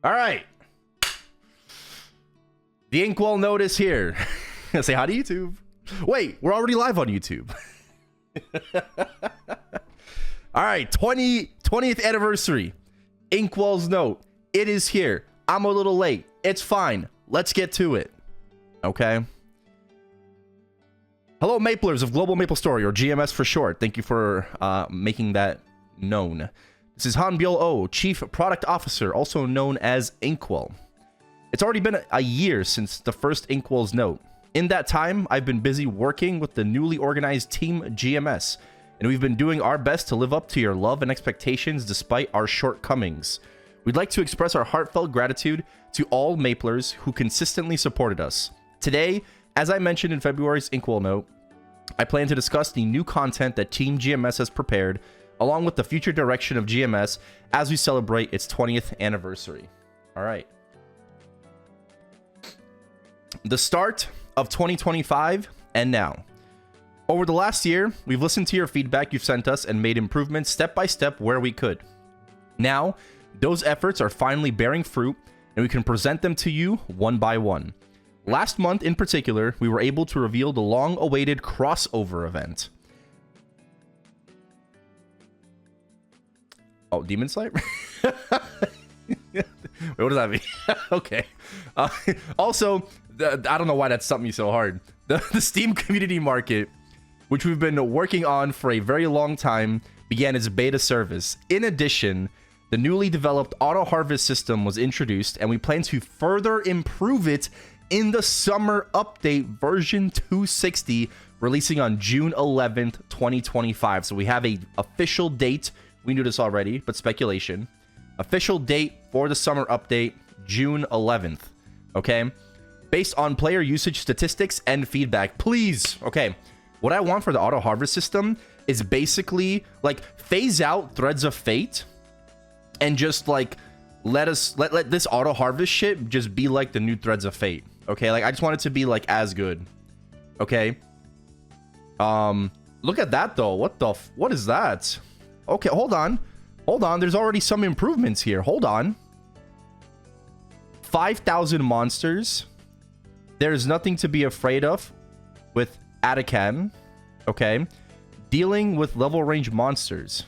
All right. The Inkwell notice here. Say hi to YouTube. Wait, we're already live on YouTube. All right, 20th anniversary. Inkwell's note. It is here. I'm a little late. It's fine. Let's get to it. Okay. Hello, Maplers of Global Maple Story, or GMS for short. Thank you for making that known. This is Hanbyul O, Chief Product Officer, also known as Inkwell. It's already been a year since the first Inkwell's note. In that time, I've been busy working with the newly organized Team GMS, and we've been doing our best to live up to your love and expectations despite our shortcomings. We'd like to express our heartfelt gratitude to all Maplers who consistently supported us. Today, as I mentioned in February's Inkwell note, I plan to discuss the new content that Team GMS has prepared, along with the future direction of GMS as we celebrate its 20th anniversary. All right. The start of 2025 and now. Over the last year, we've listened to your feedback you've sent us and made improvements step by step where we could. Now, those efforts are finally bearing fruit, and we can present them to you one by one. Last month in particular, we were able to reveal the long-awaited crossover event. Oh, Demon Slayer? Wait, what does that mean? Okay. Also, I don't know why that stumped me so hard. The Steam Community Market, which we've been working on for a very long time, began its beta service. In addition, the newly developed auto harvest system was introduced, and we plan to further improve it in the summer update version 260, releasing on June 11th, 2025. So we have a official date. We knew this already, but speculation. Official date for the summer update, June 11th. Okay? Based on player usage statistics and feedback. Please. Okay. What I want for the auto harvest system is basically like phase out Threads of Fate and just like let this auto harvest shit just be like the new Threads of Fate. Okay? Like I just want it to be like as good. Okay? Look at that though. What is that? Okay, hold on. Hold on. There's already some improvements here. Hold on. 5,000 monsters. There's nothing to be afraid of with Atakan. Okay. Dealing with level range monsters.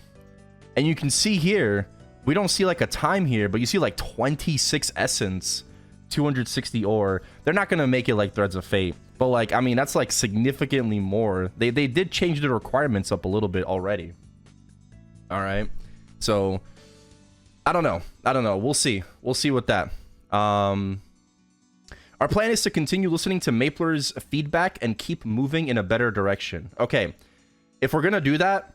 And you can see here, we don't see like a time here, but you see like 26 essence, 260 ore. They're not going to make it like Threads of Fate. But like, I mean, that's like significantly more. They did change the requirements up a little bit already. All right. So, I don't know. We'll see. We'll see with that. Our plan is to continue listening to Mapler's feedback and keep moving in a better direction. Okay, if we're gonna do that,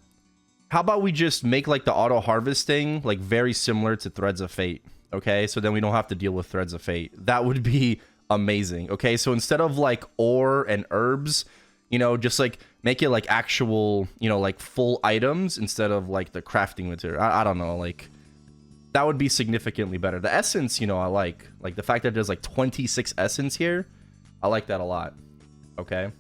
how about we just make like the auto harvesting like very similar to Threads of Fate? Okay, so then we don't have to deal with Threads of Fate. That would be amazing. Okay, so instead of like ore and herbs, you know, just like make it like actual, you know, like full items instead of like the crafting material. I don't know, like that would be significantly better. The essence, you know, I like the fact that there's like 26 essence here. I like that a lot. Okay.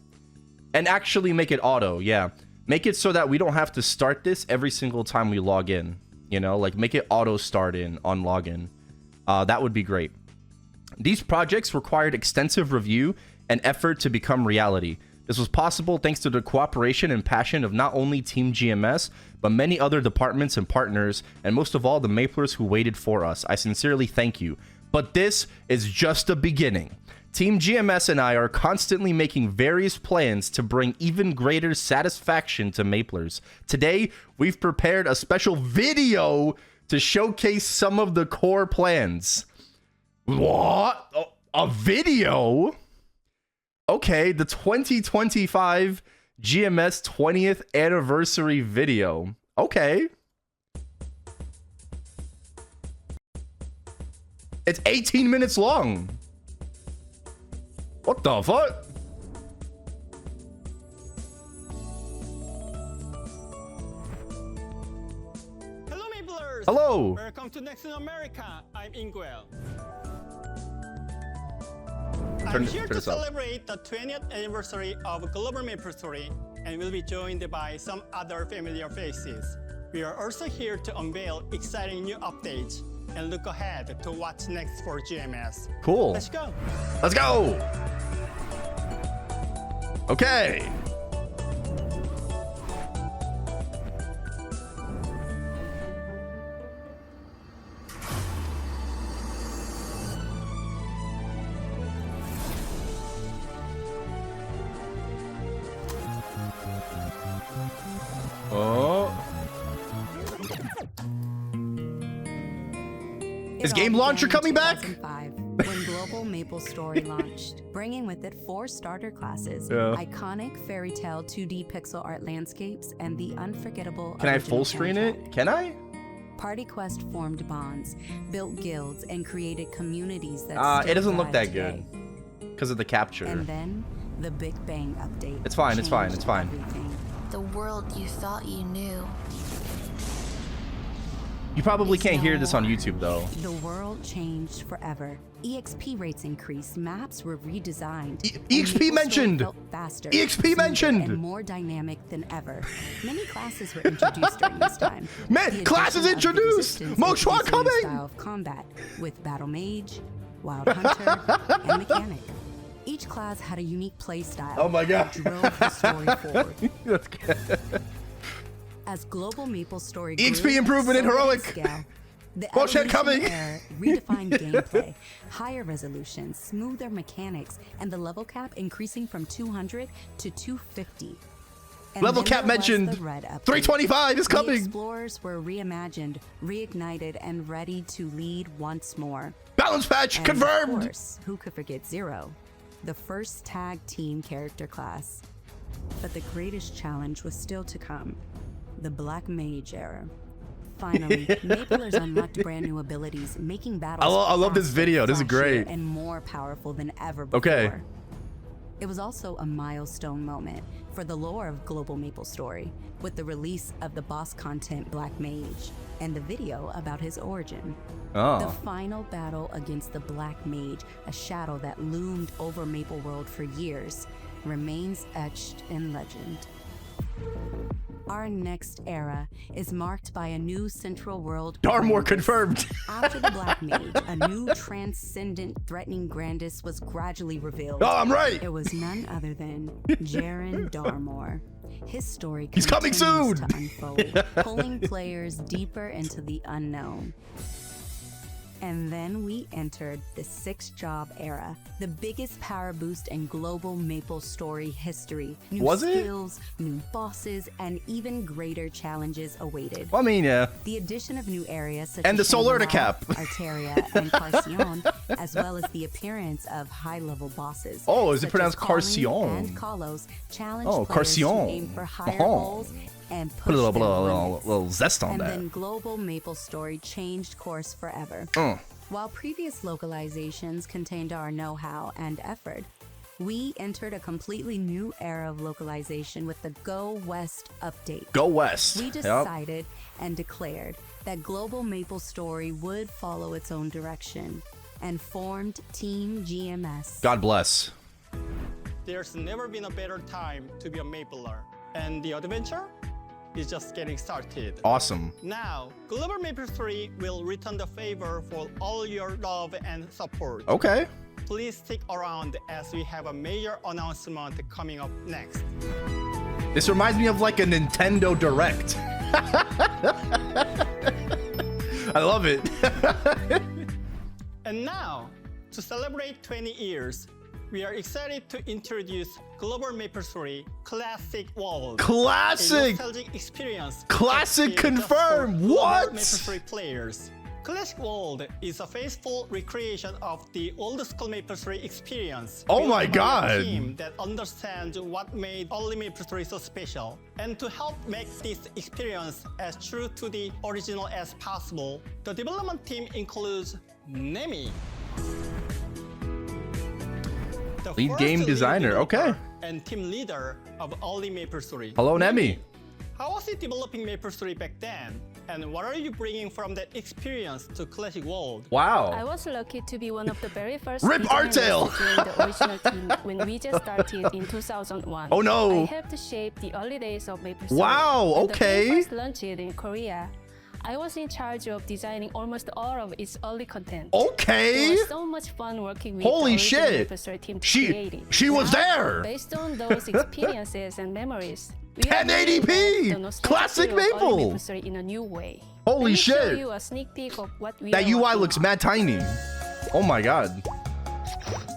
And actually make it auto. Yeah. Make it so that we don't have to start this every single time we log in. You know, like make it auto start in on login. That would be great. These projects required extensive review and effort to become reality. This was possible thanks to the cooperation and passion of not only Team GMS, but many other departments and partners, and most of all, the Maplers who waited for us. I sincerely thank you. But this is just a beginning. Team GMS and I are constantly making various plans to bring even greater satisfaction to Maplers. Today, we've prepared a special video to showcase some of the core plans. What? A video? Okay, the 2025 GMS 20th anniversary video. Okay. It's 18 minutes long. What the fuck? Hello, Maplers. Hello. Welcome to Next in America. I'm Inkwell. Turn I'm here to this up. celebrate the 20th anniversary of Global MapleStory and will be joined by some other familiar faces. We are also here to unveil exciting new updates. and look ahead to what's next for GMS. Cool. Let's go. Let's go. Okay. Oh. Is Game Launcher coming back? When Global MapleStory launched, bringing with it 4 starter classes, iconic fairy tale 2D pixel art landscapes, and the unforgettable. Can I full screen it? Can I? Party Quest formed bonds, built guilds, and created communities that it doesn't look thrive that today. good because of the capture. And then the Big Bang update. It's fine, it's fine, it's fine. Everything. The world you thought you knew. You probably can't hear this on YouTube though. The world changed forever. EXP rates increased, maps were redesigned. EXP mentioned! Faster, EXP mentioned! and more dynamic than ever. Many classes were introduced during this time. Man, classes introduced! Moshwa coming! Style of combat with Battle Mage, Wild Hunter, and Mechanic. Each class had a unique play style. Oh my god. That drove the story forward. That's good. As Global MapleStory EXP grew, improvement in so did heroic. Scale. The Bullshit evolution coming. era redefined gameplay, higher resolution, smoother mechanics, and the level cap increasing from 200 to 250. And Level then cap there was mentioned. the red update. 325 is The coming. explorers were reimagined, reignited, and ready to lead once more. Balance patch And confirmed. Of course, who could forget Zero, the first tag team character class. But the greatest challenge was still to come. The Black Mage era. Finally, Maplers unlocked brand new abilities, making battles I love this faster, video. This is flashier, great. and more powerful than ever before. Okay. It was also a milestone moment for the lore of Global MapleStory, with the release of the boss content Black Mage and the video about his origin. The Oh. final battle against the Black Mage, a shadow that loomed over Maple World for years, remains etched in legend. Our next era is marked by a new central world. Darmore Grandis. confirmed. After the Black Mage, a new transcendent, threatening Grandis was gradually revealed. Oh, I'm right. It was none other than Jaren Darmore. His story He's coming continues soon. to unfold, pulling players deeper into the unknown. And then we entered the 6th job era, the biggest power boost in global MapleStory history. New Was it? skills, new bosses, and even greater challenges awaited. Well, I mean, yeah. The addition of new areas such And as the Solar Shangri-La, Cap. Arteria, and Carcion, as well as the appearance of high-level bosses. Oh, is it such pronounced as Colin Carcion? And Kalos challenge Oh, players to Carcion. aim for higher Oh. goals and push Put a little, their limits. little zest on And that. then global MapleStory changed course forever. While previous localizations contained our know-how and effort, we entered a completely new era of localization with the Go West update. Go West. We Yep. decided and declared that Global MapleStory would follow its own direction and formed Team GMS. God bless. There's never been a better time to be a Mapler. And the adventure is just getting started. Awesome. Now, Global MapleStory will return the favor for all your love and support. Okay. Please stick around as we have a major announcement coming up next. This reminds me of like a Nintendo Direct. I love it. And now, to celebrate 20 years, we are excited to introduce Global MapleStory Classic World. Classic. A nostalgic experience. Classic just for confirmed. Global What? MapleStory players. Classic World is a faithful recreation of the old school MapleStory experience. Oh built my by God. A team that understands what made early MapleStory so special. And to help make this experience as true to the original as possible, the development team includes Nemi, the Lead first game designer, developer okay. and team leader of early MapleStory. Hello, Nemi. How was it developing MapleStory back then? And what are you bringing from that experience to Classic World? I Wow. was lucky to be one of the very first Rip designers Artail! to join the original team when we just started in 2001. Oh, no. I helped to shape the early days of MapleStory. Wow, And okay. when we first launched it in Korea, I was in charge of designing almost all of its early content. Okay. It was so much fun working with Holy the original shit. MapleStory team to create it. She was Now, there. Based on those experiences and memories, we are 1080p, bringing back the nostalgia classic of early Maple. MapleStory in a new way. Holy Let me show shit. you a sneak peek of what we That are UI working looks on. mad tiny. Oh my god.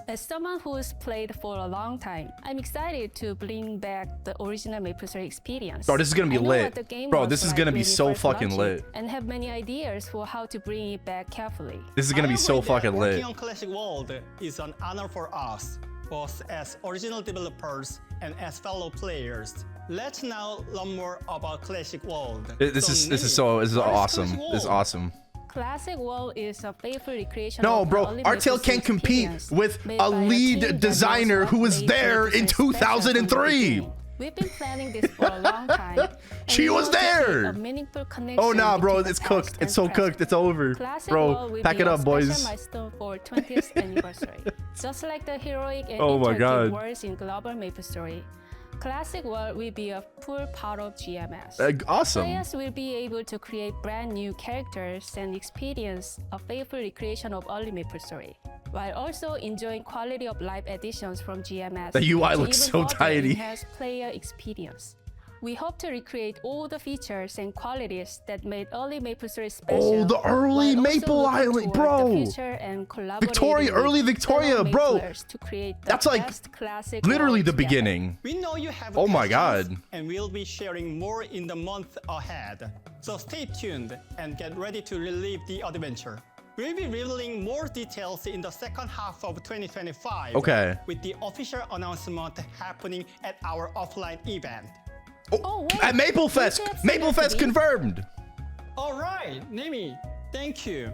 As someone who's played for a long time, I'm excited to bring back the original MapleStory experience. Bro, this is gonna be I know lit. what the game Bro, was this is like gonna be when we so first fucking launched it, lit. and have many ideas for how to bring it back carefully. This is gonna be I so agree that fucking lit. Working on Classic World is an honor for us, both as original developers and as fellow players. Let's now learn more about Classic World. This is Nate, awesome. Classic This is World? awesome. Classic World is a faithful recreation No, of bro, the early Artel MapleStory can't compete experience with made a by team lead that designer knows who what was made there in MapleStory special from the 2003. beginning. We've been planning this for a long time. and She we was want to create there. a meaningful Oh connection nah, bro, between the it's past cooked. and It's so present. cooked. It's over. Classic Bro, World will pack be it a up, special boys. milestone for 20th anniversary. Just like the heroic and Oh my interactive God. worlds in Global MapleStory, Classic World will be a full part of GMS. Awesome. Players will be able to create brand new characters and experience a faithful recreation of early MapleStory, while also enjoying quality of life additions from GMS. The UI to looks even so further tiny. enhance player experience. We hope to recreate all the features and qualities that made early MapleStory special. Oh, the early while also Maple looking Island, toward bro. the future and collaborating Victoria, with early Victoria, fellow bro. Maplers to create the That's like best classic literally world the together. beginning. We know you have Oh my questions, God. and we'll be sharing more in the month ahead. So stay tuned and get ready to relive the adventure. We'll be revealing more details in the second half of 2025. Okay. With the official announcement happening at our offline event. Oh, wait. At MapleFest. You said MapleFest CFD? confirmed. All right, Nemi, thank you.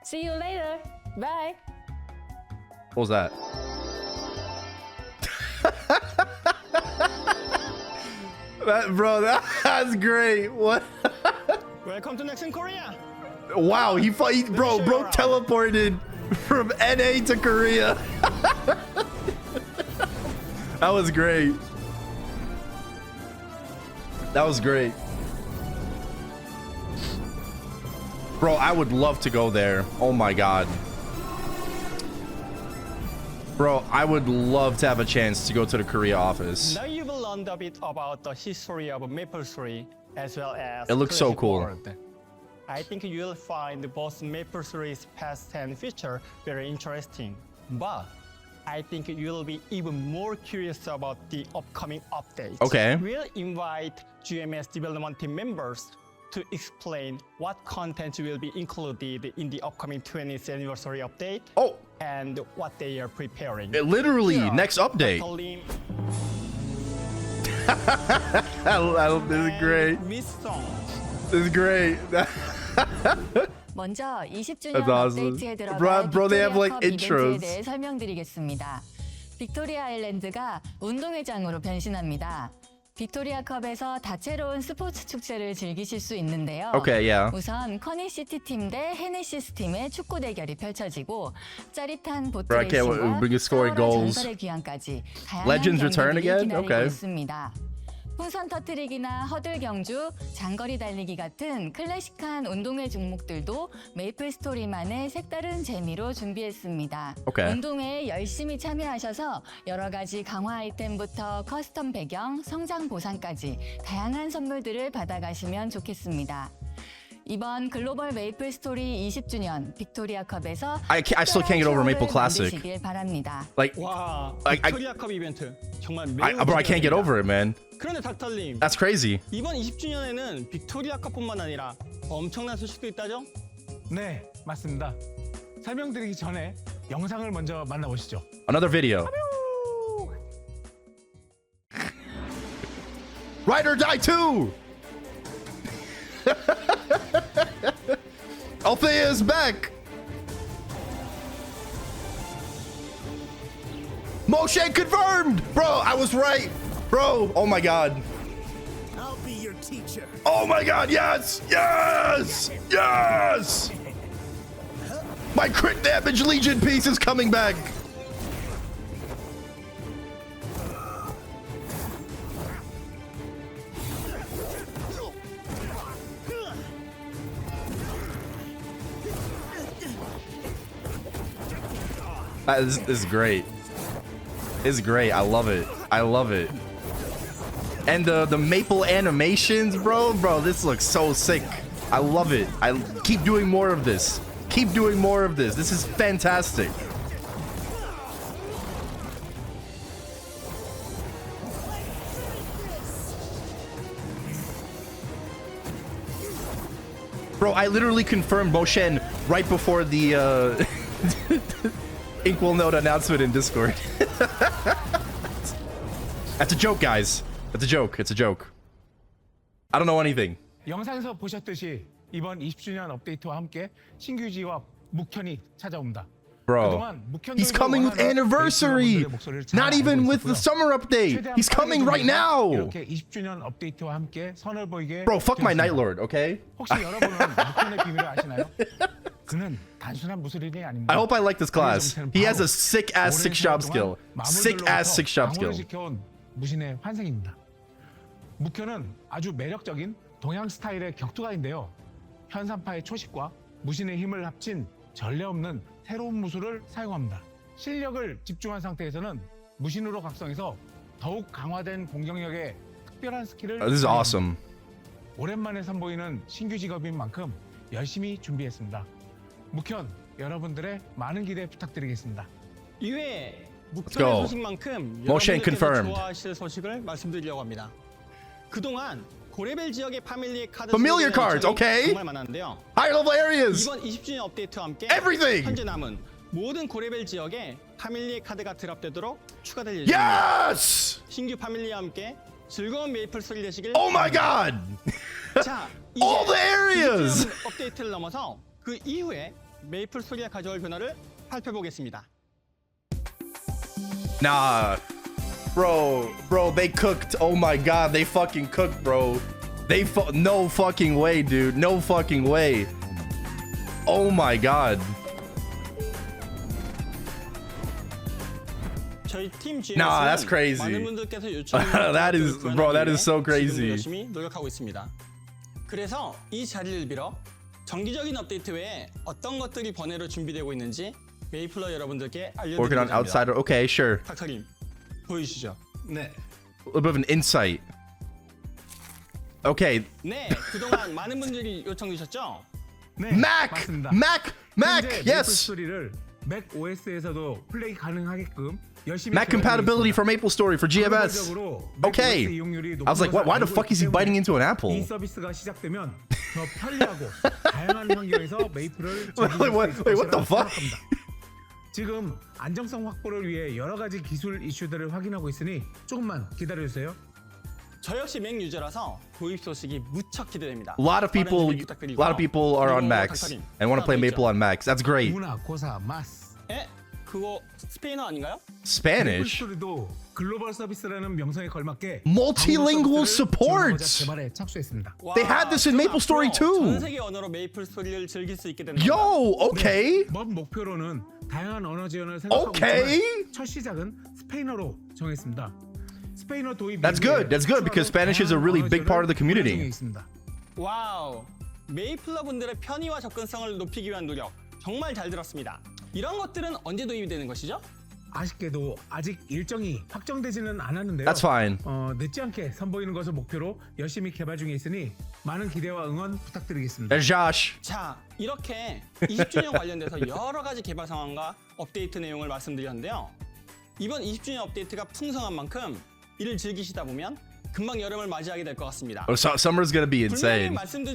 See you later. Bye. What was that? That's great. What? Welcome to Next in Korea. Wow, he bro show you around. teleported from NA to Korea. That was great. That was great. Bro, I would love to go there. Oh my god. Bro, I would love to have a chance to go to the Korea office. Now you've learned a bit about the history of MapleStory as well as It looks so Classic cool. World. I think you'll find both MapleStory's past and future very interesting. But I think you'll be even more curious about the upcoming updates. Okay. We'll invite GMS development team members to explain what content will be included in the upcoming 20th anniversary update Oh, and what they are preparing. literally, Here are next update. Dr. Lim This is great. and Miss Song. This is great. 먼저 20주년 That's awesome. 업데이트에 들어갈 Bro, they have, like, 빅토리아 컵 이벤트에 intros. 대해 설명드리겠습니다. 빅토리아 아일랜드가 운동회장으로 변신합니다. 빅토리아 컵에서 다채로운 스포츠 축제를 즐기실 수 있는데요. Okay, yeah. 우선 커니시티 팀 대 헤네시스 팀의 축구 대결이 펼쳐지고 짜릿한 Bro, I can't wait. 보트레이싱과 We can score 수월한 goals. 전설의 귀환까지 다양한 Legends return 경기들이 again? 기다리고 Okay. 있습니다. 풍선 터트리기나 허들 경주, 장거리 달리기 같은 클래식한 운동회 종목들도 메이플 스토리만의 색다른 재미로 준비했습니다. Okay. 운동회에 열심히 참여하셔서 여러 가지 강화 아이템부터 커스텀 배경, 성장 보상까지 다양한 선물들을 받아가시면 좋겠습니다. 이번 글로벌 메이플 스토리 20주년 빅토리아 컵에서 I still can't get over Maple Classic. 만드시길 바랍니다. Like, 와, I- 빅토리아컵 이벤트 정말 매우 bro, I can't get 기대됩니다. over it, man. 그런데 닥터님, That's crazy. 이번 20주년에는 빅토리아컵뿐만 아니라 엄청난 소식도 있다죠? 네, 맞습니다. 설명드리기 전에 영상을 먼저 만나보시죠. Another video. Ride or Die 2! Althea is back! Moshe confirmed! Bro, I was right! Bro, oh my god. I'll be your teacher. Oh my god, yes! Yes! Yes! My crit damage Legion piece is coming back! This is great. It's great. I love it. I love it. And the maple animations, bro. Bro, this looks so sick. I love it. I keep doing more of this. Keep doing more of this. This is fantastic. Bro, I literally confirmed Moshen right before the Inkwell Note announcement in Discord. That's a joke, guys. That's a joke. It's a joke. I don't know anything. 영상에서 보셨듯이 이번 20주년 업데이트와 함께 신규지와 묵현이 찾아옵니다. Bro, he's coming with anniversary. Not even with the summer update. He's coming right now. 이렇게 20주년 업데이트와 함께 선을 보이게 Bro, fuck my Night Lord, okay? 혹시 여러분은 묵현의 비밀을 아시나요? 그는 단순한 무술인이 아닙니다. I hope I like this class. He has a sick ass 6-job skill. Sick ass 6-job skill. 지켜온 무신의 환생입니다. 묵현은 아주 매력적인 동양 스타일의 격투가인데요. 현산파의 초식과 무신의 힘을 합친 전례 없는 새로운 무술을 사용합니다. 실력을 집중한 상태에서는 무신으로 각성해서 더욱 강화된 공격력의 특별한 스킬을 This is awesome. 오랜만에 선보이는 신규 직업인 만큼 열심히 준비했습니다. 묵현, 여러분들의 많은 기대 부탁드리겠습니다. 이외에 go. 묵현의 소식만큼 Moshen 여러분들께서 confirmed. 좋아하실 소식을 말씀드리려고 합니다. 그동안 고레벨 지역의 파밀리의 카드 Familiar cards, okay. 정말 많았는데요. High level areas. 이번 20주년 업데이트와 함께 Everything. 현재 남은 모든 고레벨 지역에 파밀리의 카드가 드랍되도록 추가될 예정입니다. Yes! 신규 파밀리와 함께 즐거운 메이플 스토리 되시길. Oh my god! 자, All the 이제 areas! 20주년 업데이트를 넘어서 그 이후에 메이플 스토리가 가져올 변화를 살펴보겠습니다. Nah. Bro, they cooked. Oh my god, they fucking cooked, bro. No fucking way, dude. No fucking way. Oh my god. 저희 팀 GM에서는 Nah, that's crazy. 많은 분들께서 요청을 That is, bro, that is so crazy. 열심히 노력하고 있습니다. 그래서 이 자리를 빌어 정기적인 업데이트 외에 어떤 것들이 번외로 준비되고 있는지 메이플러 여러분들께 Working on 알려드리고자 합니다. outsider. Okay, sure. 닥터님 보여주시죠. 네. A little bit of an insight. Okay. 네, 그동안 많은 분들이 요청 주셨죠? 네, Mac! 맞습니다. Mac! 현재 Yes! 메이플스토리를 맥 OS에서도 플레이 가능하게끔 열심히 Mac compatibility for MapleStory for GMS. Okay. I was like, what? Why the fuck is he biting into an apple? 이 서비스가 시작되면 더 편리하고 다양한 환경에서 메이플을 Wait, what the fuck? 생각합니다. 지금 안정성 확보를 위해 여러 가지 기술 이슈들을 확인하고 있으니 조금만 기다려주세요. 저 역시 맥 유저라서 도입 소식이 무척 기대됩니다. A lot of people are on Macs and want to play Maple on Macs. That's great. 문화 고사 마스. 에? 그거 스페인어 아닌가요? Spanish. 메이플스토리도 글로벌 서비스라는 명성에 걸맞게 Multilingual support. 개발에 착수했습니다. They had this in MapleStory too. 전 세계 언어로 메이플 스토리를 즐길 수 있게 되는 Yo, okay. 먼 목표로는 다양한 언어 지원을 생각하고 Okay. 있지만 첫 시작은 스페인어로 정했습니다. 스페인어 도입 That's good. That's good because Spanish is a really big part of the community. 와우, 메이플러 분들의 편의와 접근성을 높이기 위한 노력 정말 잘 들었습니다. 이런 것들은 언제 도입이 되는 것이죠? 아쉽게도 아직 일정이 확정되지는 않았는데요. That's fine. 늦지 않게 선보이는 것을 목표로 열심히 개발 중에 있으니 많은 기대와 응원 부탁드리겠습니다. There's Josh. 자, 이렇게 20주년 관련돼서 여러 가지 개발 상황과 업데이트 내용을 말씀드렸는데요. 이번 20주년 업데이트가 풍성한 만큼 이를 즐기시다 보면 금방 여름을 맞이하게 될 것 같습니다. Oh, summer's gonna be insane.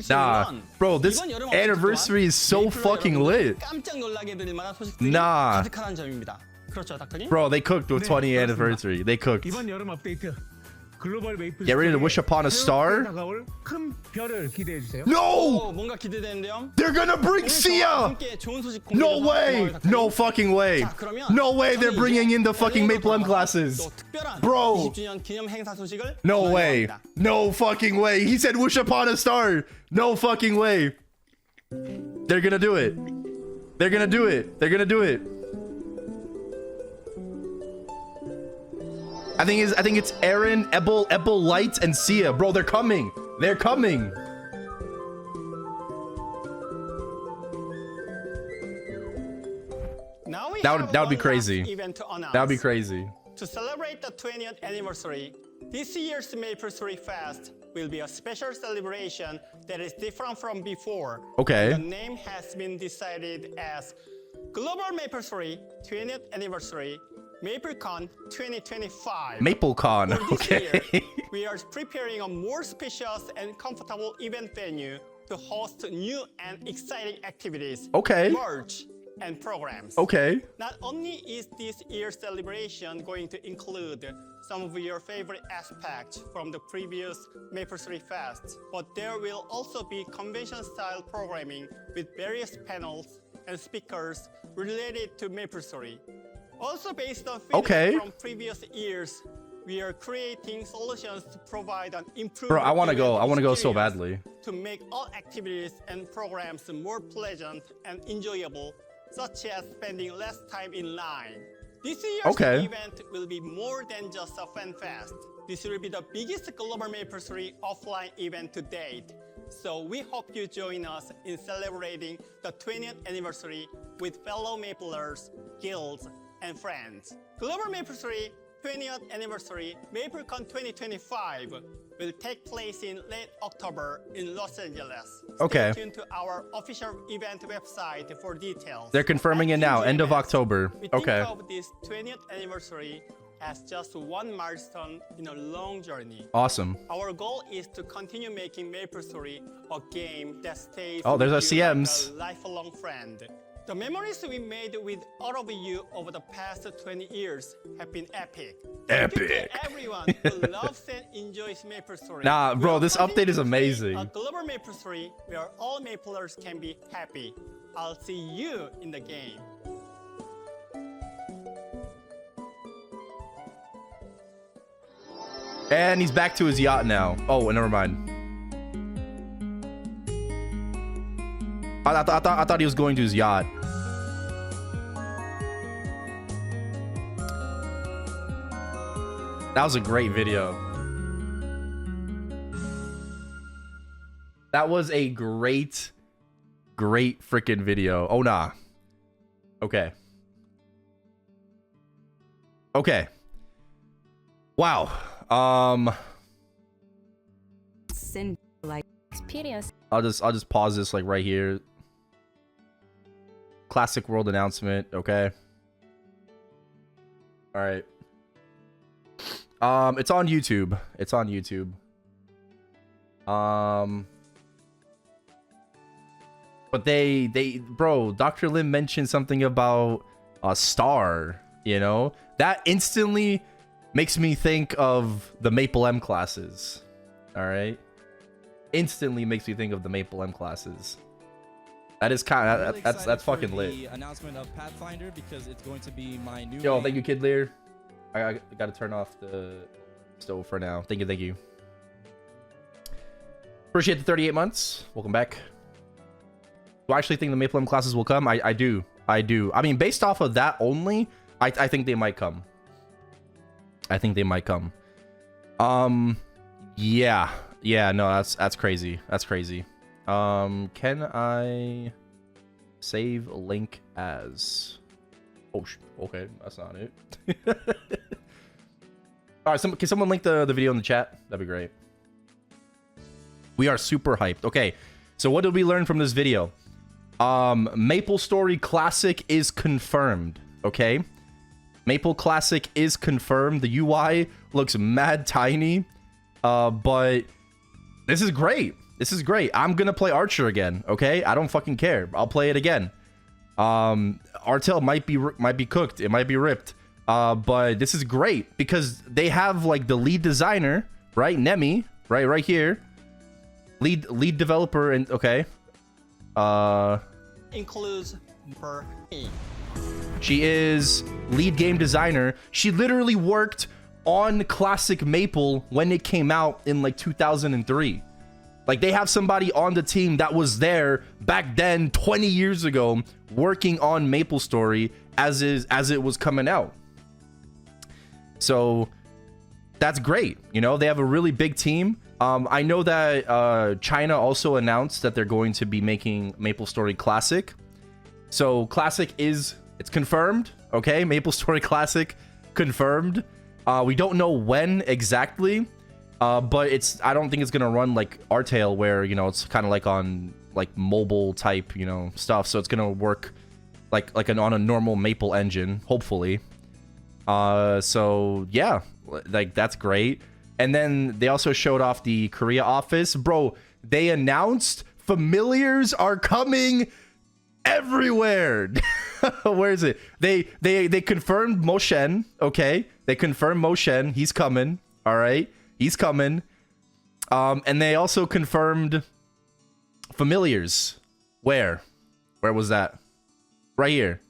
Nah, bro, this anniversary is so fucking lit. 깜짝 놀라게 해드릴 만한 소식들이 Nah. 가득하다는 점입니다. 그렇죠, 닥터님? Bro, they cooked with 네, 20th 그렇습니다. anniversary. They cooked. 이번 여름 업데이트 글로벌 메이플 Get ready to wish upon a star. 다가올 큰 별을 기대해 주세요. No! 뭔가 기대되는데요. They're gonna bring 오늘 저와 Sia! 함께 좋은 소식 No 공유해주셔서 way! 고마워요, 닥터님. No fucking way! 자, 그러면 No way they're 저는 bringing 이제 in the fucking LA 로 Maple M 돌아가서 classes. 또 특별한 Bro. 20주년 기념 행사 소식을 No way! 전하려고 합니다. No fucking way! He said wish upon a star! No fucking way! They're gonna do it. They're gonna do it. They're gonna do it. I think it's Aaron, Ebel, Light, and Sia. Bro, they're coming. They're coming. Now we That have would be one crazy. last event to announce. That would be crazy. To celebrate the 20th anniversary, this year's MapleStory Fest will be a special celebration that is different from before. Okay. The name has been decided as Global MapleStory 20th Anniversary MapleCon 2025. MapleCon. For this Okay. year, we are preparing a more spacious and comfortable event venue to host new and exciting activities, Okay. merch, and programs. Okay. Not only is this year's celebration going to include some of your favorite aspects from the previous MapleStory Fest, but there will also be convention-style programming with various panels and speakers related to MapleStory. Also based on feedback from previous years, we are creating solutions to provide an improved Bro, I want to go. I want to go so experience badly. to make all activities and programs more pleasant and enjoyable, such as spending less time in line. This year's event will be more than just a fan fest. This will be the biggest global MapleStory offline event to date. So we hope you join us in celebrating the 20th anniversary with fellow Maplers, guilds, and friends. Global MapleStory 20th Anniversary MapleCon 2025 will take place in late October in Los Angeles. Okay. Stay tuned to our official event website for details. They're confirming it now, end of October. We Okay. think of this 20th anniversary as just one milestone in a long journey. Awesome. Our goal is to continue making MapleStory a game that stays Oh, there's our with you like CMs. a lifelong friend. The memories we made with all of you over the past 20 years have been epic. Thank you to everyone who loves and enjoys MapleStory. Nah, We bro, are this continuing update is to create amazing. A global MapleStory where all Maplers can be happy. I'll see you in the game. And he's back to his yacht now. Oh, never mind. I thought he was going to his yacht. That was a great video. That was a great freaking video. Oh, nah. Okay. Okay. Wow. Sin like Experience. I'll just pause this like right here. Classic world announcement, okay? All right. It's on YouTube. It's on YouTube. But bro, Dr. Lim mentioned something about a star, you know? That instantly makes me think of the Maple M classes. All right? Instantly makes me think of the Maple M classes. That is kind of that's fucking lit. The announcement of Pathfinder because it's going to be my new. Yo, thank you, Kid Lear. I gotta turn off the stove for now. Thank you. Appreciate the 38 months. Welcome back. Do I actually think the Maple M classes will come? I do. I mean, based off of that only, I think they might come. I think they might come. Yeah, no, that's crazy. That's crazy. Can I save link as? Oh, okay, that's not it. All right, can someone link the video in the chat? That'd be great. We are super hyped. Okay, so what did we learn from this video? MapleStory Classic is confirmed. Okay, Maple Classic is confirmed. The UI looks mad tiny, but this is great. This is great. I'm gonna play Archer again. Okay, I don't fucking care. I'll play it again. Artel might be cooked. It might be ripped. But this is great because they have like the lead designer, right? Nemi, right here. Lead developer and okay. Includes for me. She is lead game designer. She literally worked on Classic Maple when it came out in like 2003. Like they have somebody on the team that was there back then 20 years ago working on MapleStory as it was coming out. So that's great. You know, they have a really big team. I know that China also announced that they're going to be making MapleStory Classic. So Classic is It's confirmed. Okay, MapleStory Classic confirmed. We don't know when exactly, but I don't think it's gonna run like Artale, where you know it's kind of like on like mobile type stuff. So it's gonna work like on a normal Maple engine, hopefully. So yeah, like that's great. And then they also showed off the Korea office, bro. They announced familiars are coming everywhere. Where is it? They confirmed Moshen. Okay, they confirmed Moshen. He's coming. All right, he's coming. And they also confirmed familiars. Where was that? Right here.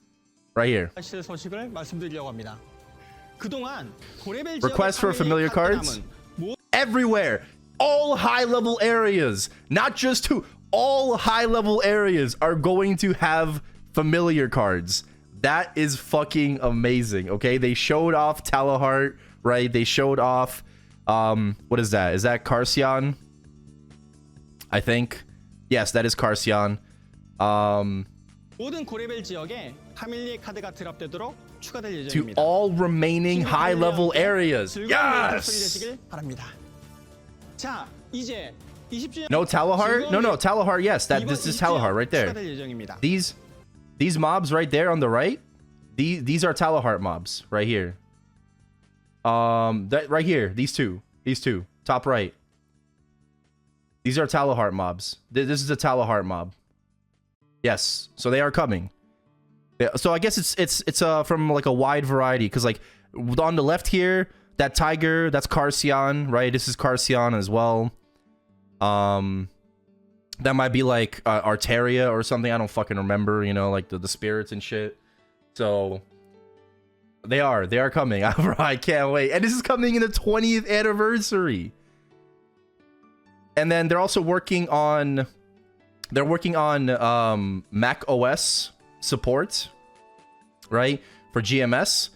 소식을 말씀드리려고 합니다. 그동안 고레벨 Request for familiar cards everywhere. All high-level areas, not just 2. All high-level areas are going to have familiar cards. That is fucking amazing. Okay, they showed off Talahart, right? They showed off what is that? Is that Karsian? I think. Yes, that is Karsian. 모든 고레벨 지역에 파밀리의 카드가 드랍되도록 추가될 To 예정입니다. all remaining high-level areas. Yes. 되시길 바랍니다. 자, 이제 20주년 No Talahart? No, Talahart, yes. This is Talahart right there. 추가될 예정입니다. These mobs right there on the right, these are Talahart mobs right here. That right here, these two, top right. These are Talahart mobs. This is a Talahart mob. Yes, so they are coming. Yeah, so I guess it's from like a wide variety, because like on the left here, that tiger, that's Karsian, right? This is Karsian as well. That might be like Arteria or something. I don't fucking remember, like the spirits and shit. So they are coming. I can't wait. And this is coming in the 20th anniversary. And then they're also working on Mac OS support, right? For GMS.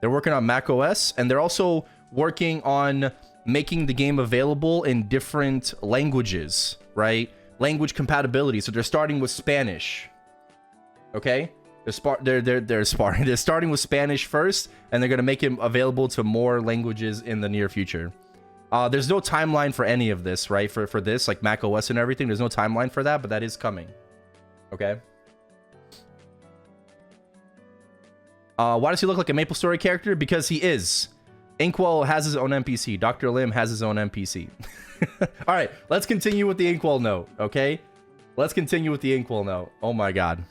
They're working on Mac OS, and they're also working on making the game available in different languages, right? Language compatibility. So they're starting with Spanish. Okay? They're starting with Spanish first, and they're gonna make it available to more languages in the near future. There's no timeline for any of this, right? For this, like Mac OS and everything, there's no timeline for that, but that is coming. Okay. Why does he look like a MapleStory character? Because he is. Inkwell has his own NPC. Dr. Lim has his own NPC. All right, let's continue with the Inkwell note, okay? Let's continue with the Inkwell note. Oh my god.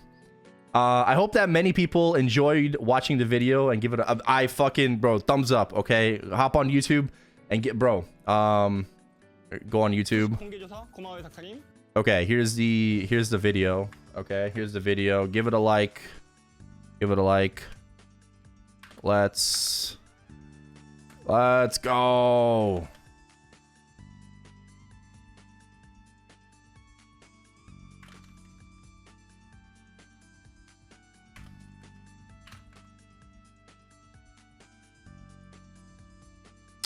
I hope that many people enjoyed watching the video and give it a bro, thumbs up, okay? Hop on YouTube and go on YouTube. Okay, here's the video. Okay, here's the video. Give it a like. Give it a like. Let's go.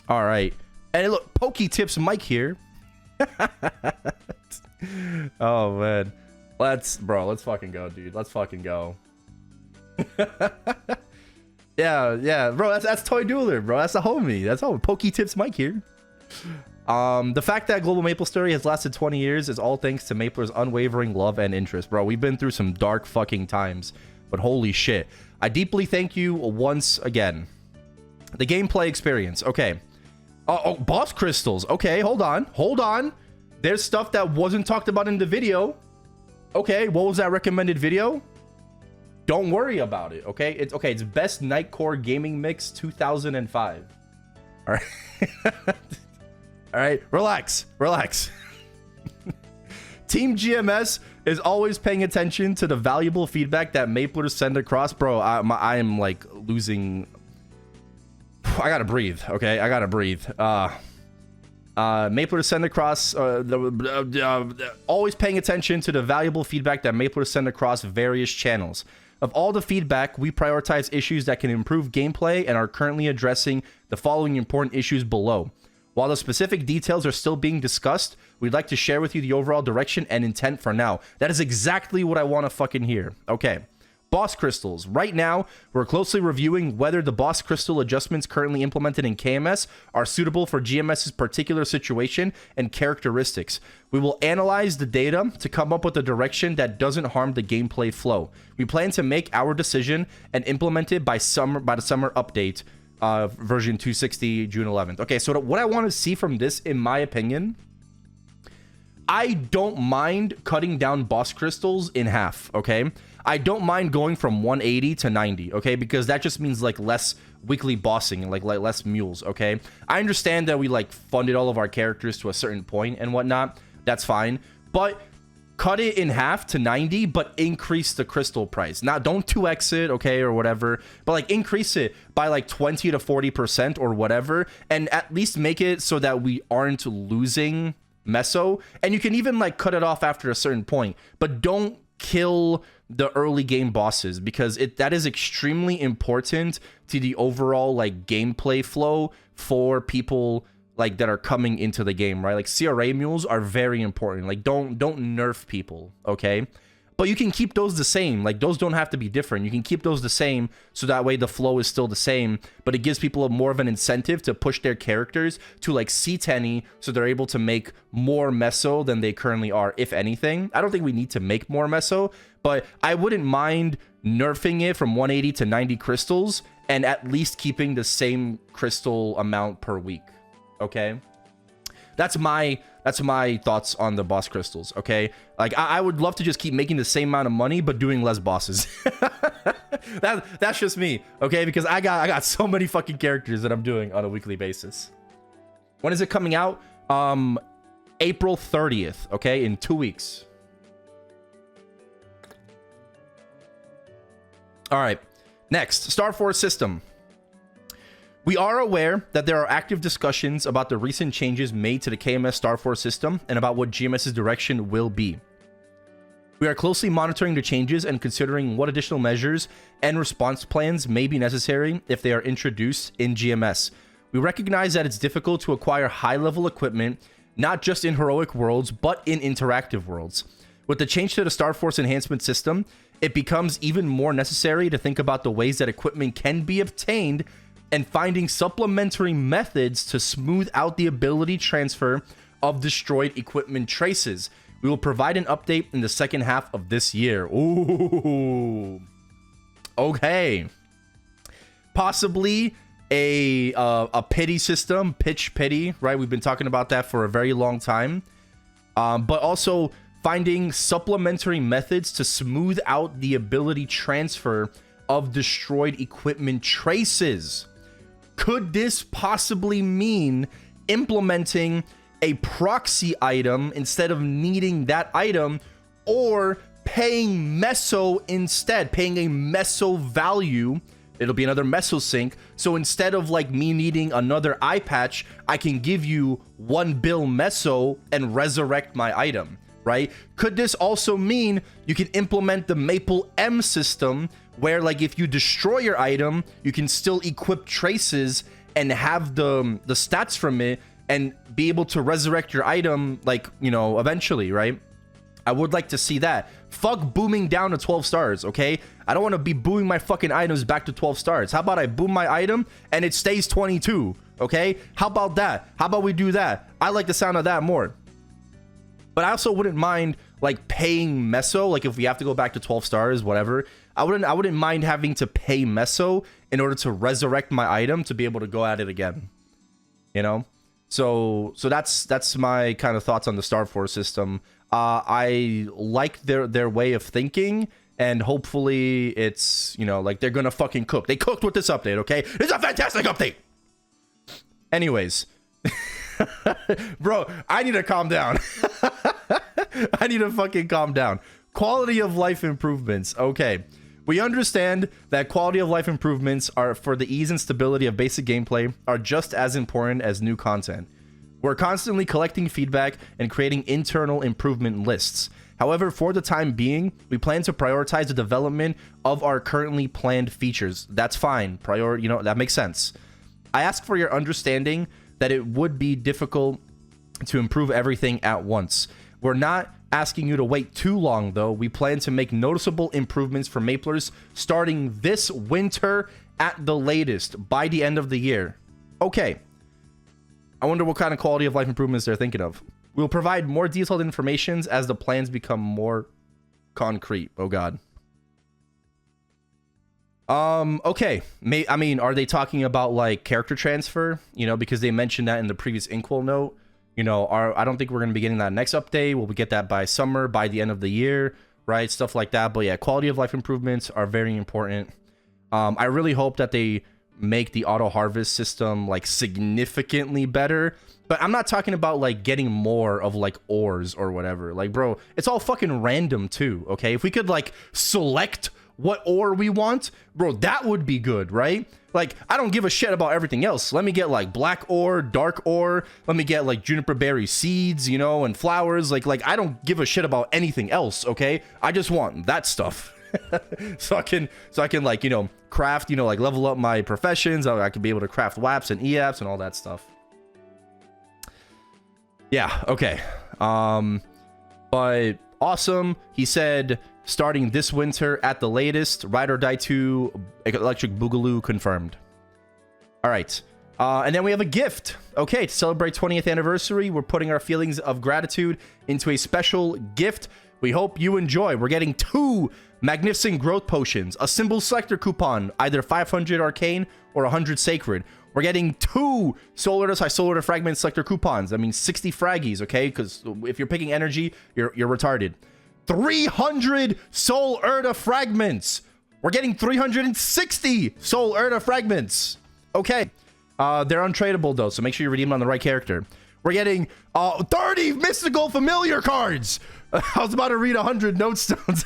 All right. And look, Pokey Tips Mike here. Oh man. Let's fucking go, dude. Let's fucking go. Yeah, bro. That's Toy Dueler, bro. That's a homie. That's all. Pokey Tips Mike here. The fact that Global MapleStory has lasted 20 years is all thanks to Mapler's unwavering love and interest, bro. We've been through some dark fucking times, but holy shit. I deeply thank you once again. The gameplay experience. Okay. Oh, boss crystals. Okay, hold on. There's stuff that wasn't talked about in the video. Okay, what was that recommended video? Don't worry about it, okay? It's best Nightcore gaming mix 2005. All right. All right, relax. Team GMS is always paying attention to the valuable feedback that Maplers send across. Bro, I am like losing. I gotta breathe, okay? I gotta breathe. Maplers send across always paying attention to the valuable feedback that Maplers send across various channels. Of all the feedback, we prioritize issues that can improve gameplay and are currently addressing the following important issues below. While the specific details are still being discussed, we'd like to share with you the overall direction and intent for now. That is exactly what I want to fucking hear. Okay. Boss crystals. Right now, we're closely reviewing whether the boss crystal adjustments currently implemented in KMS are suitable for GMS's particular situation and characteristics. We will analyze the data to come up with a direction that doesn't harm the gameplay flow. We plan to make our decision and implement it by the summer update, version 260, June 11th. Okay, so what I want to see from this, in my opinion, I don't mind cutting down boss crystals in half, okay? I don't mind going from 180 to 90, okay? Because that just means like less weekly bossing and like less mules, okay? I understand that we like funded all of our characters to a certain point and whatnot. That's fine. But cut it in half to 90, but increase the crystal price. Now, don't 2x it, okay, or whatever, but like increase it by like 20 to 40% or whatever, and at least make it so that we aren't losing meso. And you can even like cut it off after a certain point, but don't kill the early game bosses, because that is extremely important to the overall like gameplay flow for people like that are coming into the game, right? Like CRA mules are very important. Like don't nerf people, okay? But you can keep those the same. Like those don't have to be different. You can keep those the same, so that way the flow is still the same, but it gives people more of an incentive to push their characters to like C10, so they're able to make more meso than they currently are, if anything. I don't think we need to make more meso, but I wouldn't mind nerfing it from 180 to 90 crystals and at least keeping the same crystal amount per week, okay? That's my thoughts on the boss crystals, okay? Like, I would love to just keep making the same amount of money, but doing less bosses. That's just me, okay? Because I got so many fucking characters that I'm doing on a weekly basis. When is it coming out? April 30th, okay? In 2 weeks. All right, next, Star Force system. We are aware that there are active discussions about the recent changes made to the KMS Star Force system and about what GMS's direction will be. We are closely monitoring the changes and considering what additional measures and response plans may be necessary if they are introduced in GMS. We recognize that it's difficult to acquire high-level equipment, not just in heroic worlds, but in interactive worlds. With the change to the Star Force enhancement system, it becomes even more necessary to think about the ways that equipment can be obtained and finding supplementary methods to smooth out the ability transfer of destroyed equipment traces. We will provide an update in the second half of this year. Ooh. Okay. Possibly a pity system, pitch pity, right? We've been talking about that for a very long time. But also finding supplementary methods to smooth out the ability transfer of destroyed equipment traces. Could this possibly mean implementing a proxy item instead of needing that item, or paying meso instead, paying a meso value? It'll be another meso sync. So instead of like me needing another eye patch, I can give you 1 bill meso and resurrect my item, right? Could this also mean you can implement the Maple M system, where like if you destroy your item, you can still equip traces and have the stats from it and be able to resurrect your item, like, you know, eventually, right? I would like to see that. Fuck booming down to 12 stars, okay? I don't want to be booming my fucking items back to 12 stars. How about I boom my item and it stays 22, okay? How about that? How about we do that? I like the sound of that more. But I also wouldn't mind like paying meso, like if we have to go back to 12 stars, whatever. I wouldn't mind having to pay meso in order to resurrect my item to be able to go at it again. You know? So that's my kind of thoughts on the Star Force system. I like their way of thinking, and hopefully it's, you know, like they're gonna fucking cook. They cooked with this update, okay? It's a fantastic update. Anyways. Bro, I need to calm down. I need to fucking calm down. Quality of life improvements. Okay. We understand that quality of life improvements are for the ease and stability of basic gameplay are just as important as new content. We're constantly collecting feedback and creating internal improvement lists. However, for the time being, we plan to prioritize the development of our currently planned features. That's fine. You know, that makes sense. I ask for your understanding that it would be difficult to improve everything at once. We're not asking you to wait too long, though. We plan to make noticeable improvements for Maplers starting this winter at the latest, by the end of the year. Okay. I wonder what kind of quality of life improvements they're thinking of. We'll provide more detailed information as the plans become more concrete. Oh, God. Okay. I mean, are they talking about, like, character transfer? You know, because they mentioned that in the previous Inkwell note. You know, I don't think we're going to be getting that next update. We'll get that by summer, by the end of the year, right? Stuff like that. But yeah, quality of life improvements are very important. I really hope that they make the auto harvest system like significantly better, but I'm not talking about like getting more of like ores or whatever. Like, bro, it's all fucking random too. Okay, if we could like select what ore we want, bro, that would be good, right? Like, I don't give a shit about everything else. Let me get like black ore, dark ore. Let me get like juniper berry seeds, you know, and flowers. Like I don't give a shit about anything else. Okay, I just want that stuff. so I can like, you know, craft, you know, like level up my professions. I can be able to craft WAPs and EAPs and all that stuff. Yeah, okay. But awesome. He said starting this winter at the latest. Ride or Die 2 Electric Boogaloo confirmed. All right. And then we have a gift. Okay, to celebrate 20th anniversary, we're putting our feelings of gratitude into a special gift. We hope you enjoy. We're getting 2 magnificent growth potions, a symbol selector coupon, either 500 arcane or 100 sacred. We're getting 2 solar to solar fragment selector coupons. I mean, 60 fraggies, okay? Because if you're picking energy, you're retarded. 300 soul Erda fragments. We're getting 360 soul Erda fragments. Okay. They're untradeable though, so make sure you redeem on the right character. We're getting 30 mystical familiar cards. I was about to read 100 note stones.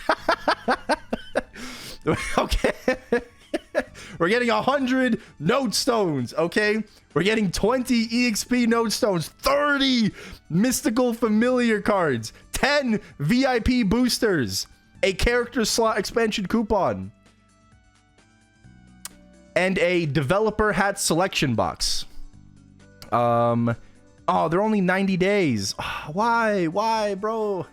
Okay. We're getting 100 note stones, okay? We're getting 20 EXP note stones, 30 mystical familiar cards, 10 VIP boosters, a character slot expansion coupon, and a developer hat selection box. Oh, they're only 90 days. Why, bro?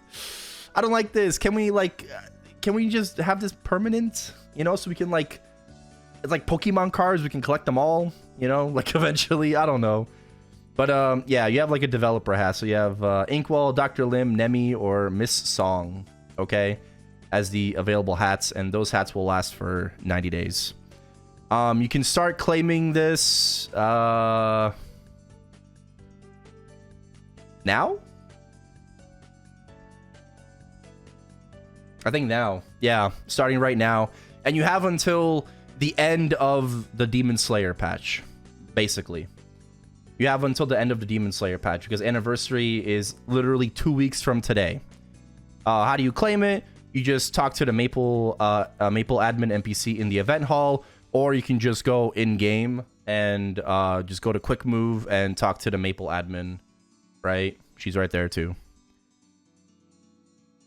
I don't like this. Can we just have this permanent? You know, so we can like, it's like Pokemon cards. We can collect them all. You know, like eventually. I don't know. But yeah, you have like a developer hat. So you have Inkwell, Dr. Lim, Nemi, or Miss Song. Okay, as the available hats, and those hats will last for 90 days. You can start claiming this now. I think now. Yeah, starting right now. And you have until the end of the Demon Slayer patch, basically. You have until the end of the Demon Slayer patch, because anniversary is literally 2 weeks from today. How do you claim it? You just talk to the Maple admin NPC in the event hall, or you can just go in-game and just go to Quick Move and talk to the Maple admin, right? She's right there, too.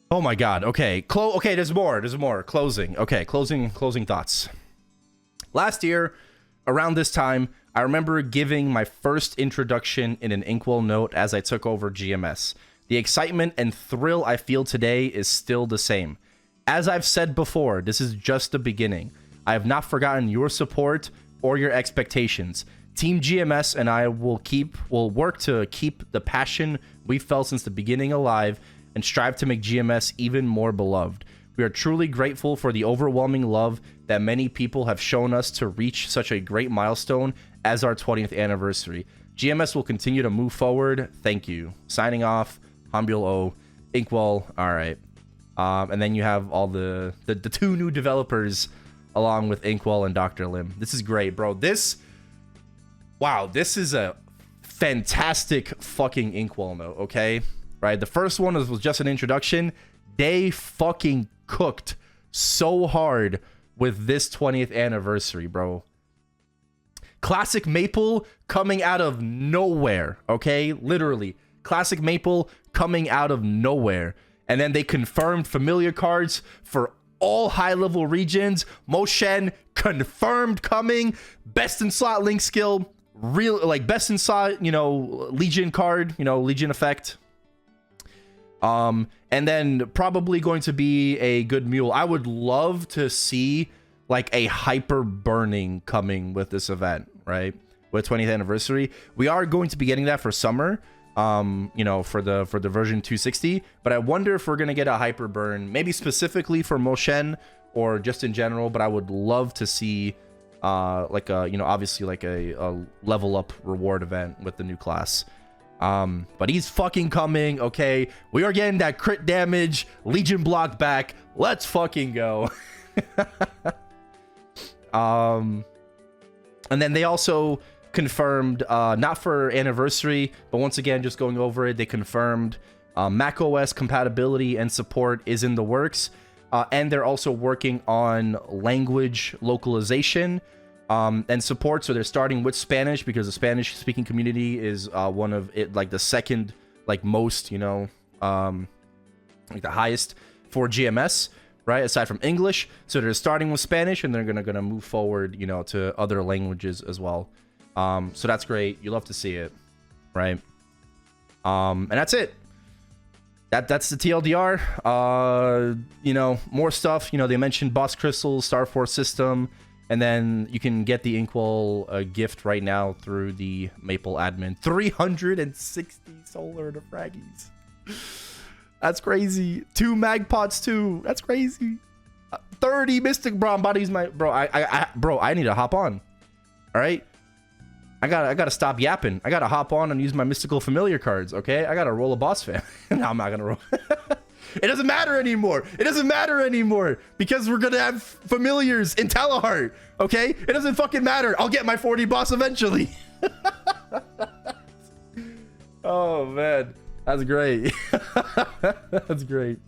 Oh my god, okay. Okay, there's more. Closing. Okay, closing thoughts. Last year, around this time, I remember giving my first introduction in an Inkwell note as I took over GMS. The excitement and thrill I feel today is still the same. As I've said before, this is just the beginning. I have not forgotten your support or your expectations. Team GMS and I will work to keep the passion we felt since the beginning alive and strive to make GMS even more beloved. We are truly grateful for the overwhelming love that many people have shown us to reach such a great milestone as our 20th anniversary. GMS will continue to move forward. Thank you. Signing off, Hambyul O, Inkwell. All right. And then you have all the 2 new developers along with Inkwell and Dr. Lim. This is great, bro. This is a fantastic fucking Inkwell note, okay? Right, the first one was just an introduction. They fucking cooked so hard with this 20th anniversary, bro. Classic Maple coming out of nowhere, okay? Literally, Classic Maple coming out of nowhere. And then they confirmed familiar cards for all high-level regions. Moshen confirmed coming. Best in slot link skill. Real, like, best in slot, you know, Legion card, you know, Legion effect. And then probably going to be a good mule. I would love to see like a hyper burning coming with this event, right? With 20th anniversary. We are going to be getting that for summer, you know, for the version 260. But I wonder if we're gonna get a hyper burn, maybe specifically for Moshen or just in general. But I would love to see like a, you know, obviously like a level up reward event with the new class. But he's fucking coming. Okay, we are getting that crit damage Legion block back. Let's fucking go. And then they also confirmed, not for anniversary, but once again, just going over it, they confirmed macOS compatibility and support is in the works. And they're also working on language localization and support. So they're starting with Spanish because the Spanish speaking community is one of it, like the second, like most, you know, like the highest for GMS, right? Aside from English. So they're starting with Spanish and they're gonna move forward, you know, to other languages as well. So that's great. You love to see it, right? And that's it. That's the TLDR. You know, more stuff. You know, they mentioned Boss Crystals, Star Force system, and then you can get the Inkwell gift right now through the Maple admin. 360 solar to fraggies. That's crazy. 2 mag pots too. That's crazy. 30 Mystic Brawn bodies. My bro, I need to hop on. All right. I gotta stop yapping. I gotta hop on and use my mystical familiar cards, okay? I gotta roll a boss fan. No, I'm not gonna roll. It doesn't matter anymore. It doesn't matter anymore because we're gonna have familiars in Teleheart, okay? It doesn't fucking matter. I'll get my 40 boss eventually. Oh man, that's great. That's great.